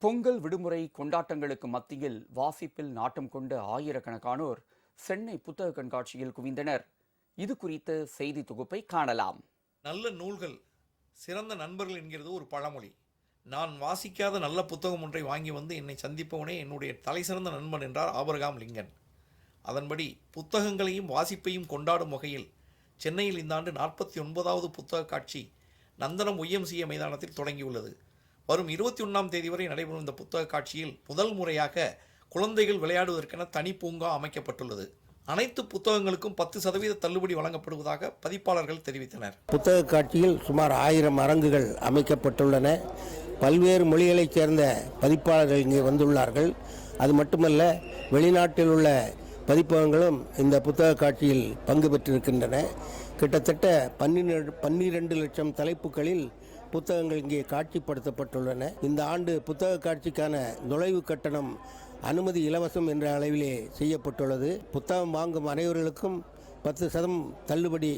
பொங்கல் விடுமுறை கொண்டாட்டங்களுக்கு மத்தியில் வாசிப்பில் நாட்டம் கொண்ட ஆயிரக்கணக்கானோர் சென்னை புத்தக கண்காட்சியில் குவிந்தனர். இது குறித்த செய்தி தொகுப்பை காணலாம். நல்ல நூல்கள் சிறந்த நண்பர்கள் என்கிறது ஒரு பழமொழி. நான் வாசிக்காத நல்ல புத்தகம் ஒன்றை வாங்கி வந்து என்னை சந்திப்பவனே என்னுடைய தலைசிறந்த நண்பன் என்றார் ஆபிரகாம் லிங்கன். அதன்படி புத்தகங்களையும் வாசிப்பையும் கொண்டாடும் வகையில் சென்னையில் இந்த ஆண்டு 49வது புத்தக காட்சி நந்தனம் YMCA மைதானத்தில் தொடங்கியுள்ளது. வரும் 21ஆம் தேதி வரை நடைபெறும் இந்த புத்தக காட்சியில் முதல் முறையாக குழந்தைகள் விளையாடுவதற்கென தனி பூங்கா அமைக்கப்பட்டுள்ளது. அனைத்து புத்தகங்களுக்கும் 10% தள்ளுபடி வழங்கப்படுவதாக பதிப்பாளர்கள் தெரிவித்தனர். புத்தக காட்சியில் சுமார் 1000 அரங்குகள் அமைக்கப்பட்டுள்ளன. பல்வேறு மொழிகளைச் சேர்ந்த பதிப்பாளர்கள் இங்கே வந்துள்ளார்கள். அது மட்டுமல்ல, வெளிநாட்டில் உள்ள பதிப்பகங்களும் இந்த புத்தக காட்சியில் பங்கு பெற்றிருக்கின்றன. கிட்டத்தட்ட 12 லட்சம் தலைப்புகளில் புத்தகங்கள் இங்கே காட்சிப்படுத்தப்பட்டுள்ளன. இந்த ஆண்டு புத்தக காட்சிக்கான நுழைவு கட்டணம் அனுமதி இலவசம் என்ற அளவிலே செய்யப்பட்டுள்ளது. புத்தகம் வாங்கும் அனைவர்களுக்கும் 10% தள்ளுபடி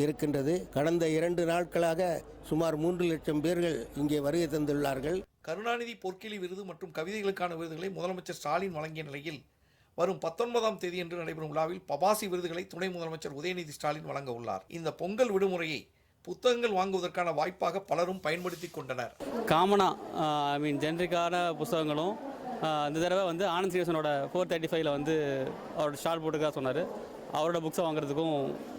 இருக்கின்றது. கடந்த 2 நாட்களாக சுமார் 3 லட்சம் பேர்கள் இங்கே வருகை தந்துள்ளார்கள். கருணாநிதி பொற்கிளி விருது மற்றும் கவிதைகளுக்கான விருதுகளை முதலமைச்சர் ஸ்டாலின் வழங்கிய நிலையில் வரும் 19ஆம் தேதி என்று நடைபெறும் விழாவில் பபாசி விருதுகளை துணை முதலமைச்சர் உதயநிதி ஸ்டாலின் வழங்க உள்ளார். இந்த பொங்கல் விடுமுறையை புத்தகங்கள் வாங்குவதற்கான வாய்ப்பாக பலரும் பயன்படுத்தி கொண்டனர். காமனாக ஜென்ரிக்கான புத்தகங்களும் இந்த தடவை ஆனந்த் ஸ்ரீனிவாசனோட 435 அவரோட ஸ்டால் போட்டுக்கா சொன்னார். அவரோட புக்ஸை வாங்குறதுக்கும்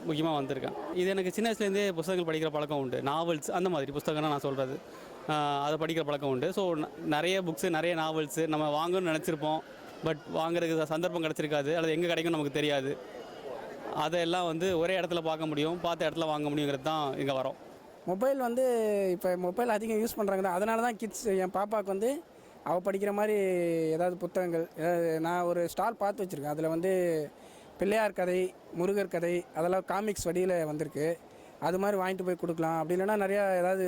முக்கியமாக வந்திருக்கேன். இது எனக்கு சின்ன வயசுலேருந்தே புத்தகங்கள் படிக்கிற பழக்கம் உண்டு. நாவல்ஸ் அந்த மாதிரி புத்தகம்னா நான் சொல்கிறது அதை படிக்கிற பழக்கம் உண்டு. ஸோ நிறைய புக்ஸு, நிறைய நாவல்ஸு நம்ம வாங்கணும்னு நினச்சிருப்போம். பட் வாங்குறதுக்கு சந்தர்ப்பம் கிடச்சிருக்காது, அல்லது எங்கே கிடைக்கும் நமக்கு தெரியாது. அதெல்லாம் ஒரே இடத்துல பார்க்க முடியும், பார்த்த இடத்துல வாங்க முடியுங்கிறது தான் இங்கே வரோம். மொபைல் இப்போ மொபைல் அதிகம் யூஸ் பண்ணுறாங்க. அதனால தான் கிட்ஸ் என் பாப்பாவுக்கு அவள் படிக்கிற மாதிரி ஏதாவது புத்தகங்கள் நான் ஒரு ஸ்டால் பார்த்து வச்சுருக்கேன். அதில் பிள்ளையார் கதை, முருகர் கதை, அதெல்லாம் காமிக்ஸ் வடியில் வந்திருக்கு. அது மாதிரி வாங்கிட்டு போய் கொடுக்கலாம். அப்படி இல்லைன்னா நிறையா ஏதாவது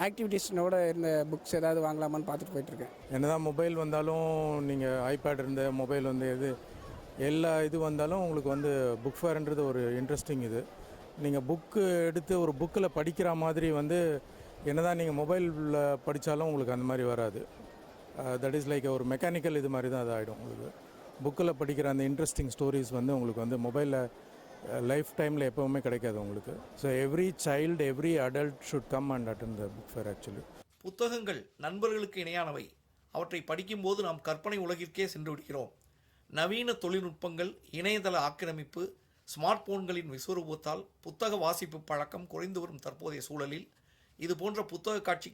ஆக்டிவிட்டீஸ்னோட இருந்த புக்ஸ் ஏதாவது வாங்கலாமான்னு பார்த்துட்டு போயிட்டுருக்கேன். என்னதான் மொபைல் வந்தாலும், நீங்கள் ஐபேட் இருந்த மொபைல் எல்லா இது வந்தாலும் உங்களுக்கு புக் ஃபேர்ன்றது ஒரு இன்ட்ரெஸ்டிங் இது. நீங்கள் புக்கு எடுத்து ஒரு புக்கில் படிக்கிற மாதிரி என்னதான் நீங்கள் மொபைலில் படித்தாலும் உங்களுக்கு அந்த மாதிரி வராது. தட் இஸ் லைக் ஒரு மெக்கானிக்கல் இது மாதிரி தான் அது ஆகிடும். உங்களுக்கு புக்கில் படிக்கிற அந்த இன்ட்ரெஸ்டிங் ஸ்டோரிஸ் உங்களுக்கு மொபைலில் லைஃப் டைமில் எப்போவுமே கிடைக்காது உங்களுக்கு. So every child, every adult should come and attend the book fair. Actually புத்தகங்கள் நண்பர்களுக்கு இணையானவை. அவற்றை படிக்கும்போது நாம் கற்பனை உலகிற்கே சென்று விடுகிறோம். நவீன தொழில்நுட்பங்கள், இணையதள ஆக்கிரமிப்பு, ஸ்மார்ட் போன்களின் விஸ்வரூபத்தால் புத்தக வாசிப்பு பழக்கம் குறைந்து வரும் தற்போதைய சூழலில் இது போன்ற புத்தக காட்சி